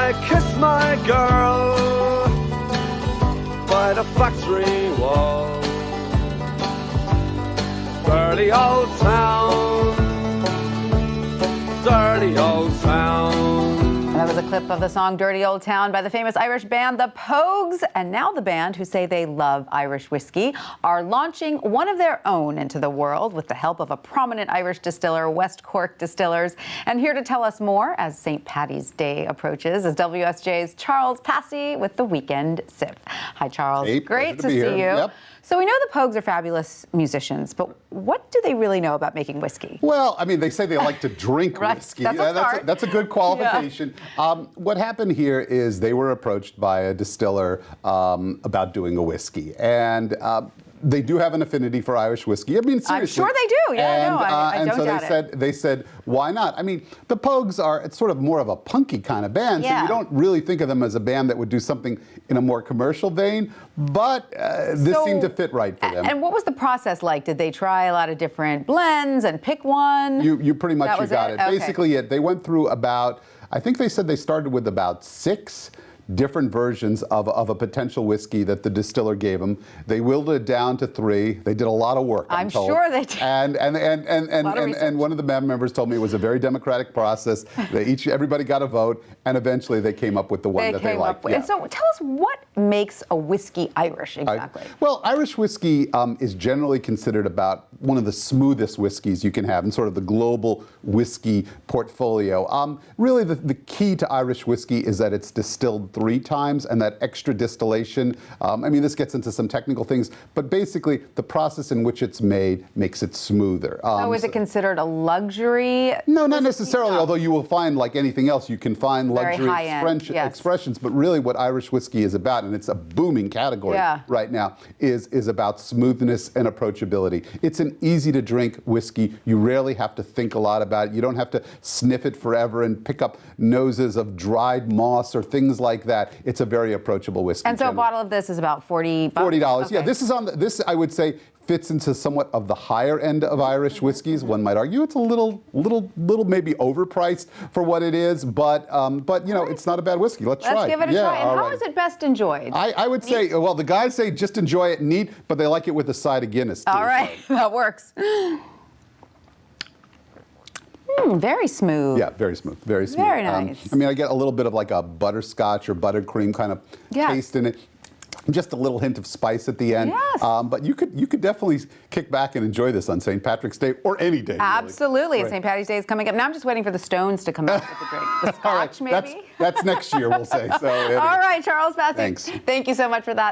I kissed my girl by the factory wall. Dirty old town, dirty old town. That was a clip of the song Dirty Old Town by the famous Irish band The Pogues. And now the band, who say they love Irish whiskey, are launching one of their own into the world with the help of a prominent Irish distiller, West Cork Distillers. And here to tell us more as St. Paddy's Day approaches is WSJ's Charles Passy with the Weekend Sip. Hi, Charles. Hey, great to see here. you. Yep. So we know the Pogues are fabulous musicians, but what do they really know about making whiskey? Well, I mean, they say they like to drink Right. whiskey. That's a good qualification. Yeah. What happened here is they were approached by a distiller about doing a whiskey. And they do have an affinity for Irish whiskey. I mean, seriously. I'm sure they do. Yeah, and, I don't so doubt they said, why not? I mean, the Pogues are, it's sort of more of a punky kind of band, Yeah. so you don't really think of them as a band that would do something in a more commercial vein, but this seemed to fit right for them. And what was the process like? Did they try a lot of different blends and pick one? You pretty much got it. Okay. Basically, they went through about, I think they said they started with about 6 different versions of a potential whiskey that the distiller gave them. They whittled it down to 3. They did a lot of work, I'm told. Sure they did. And one of the band members told me it was a very democratic process. Everybody got a vote, and eventually they came up with the one that they liked. Yeah. And so tell us, what makes a whiskey Irish exactly? Well, Irish whiskey is generally considered about one of the smoothest whiskeys you can have in sort of the global whiskey portfolio. Really, the key to Irish whiskey is that it's distilled 3 times, and that extra distillation, I mean, this gets into some technical things, but basically the process in which it's made makes it smoother. So is it considered a luxury? No, not necessarily, although you will find, like anything else, you can find luxury expressions, but really what Irish whiskey is about, and it's a booming category right now, is about smoothness and approachability. It's an easy to drink whiskey. You rarely have to think a lot about it. You don't have to sniff it forever and pick up noses of dried moss or things like that. It's a very approachable whiskey. And so a bottle of this is about $40. $40. Okay. Yeah, this I would say fits into somewhat of the higher end of Irish whiskeys. One might argue it's a little maybe overpriced for what it is, but you know, it's not a bad whiskey. Let's try it. Let's give it a try. And how is it best enjoyed? I would say, well, the guys say just enjoy it neat, but they like it with a side of Guinness too. All right, that works. Very smooth. Yeah, very smooth. Very smooth. Very nice. I mean, I get a little bit of like a butterscotch or buttercream kind of taste in it. Just a little hint of spice at the end. Yes. But you could definitely kick back and enjoy this on St. Patrick's Day or any day. Absolutely. Really. St. Paddy's Day is coming up. Now I'm just waiting for the Stones to come out with the drink. The scotch, maybe? That's next year, we'll say. So, All right, Charles Passy. Thanks. Thank you so much for that.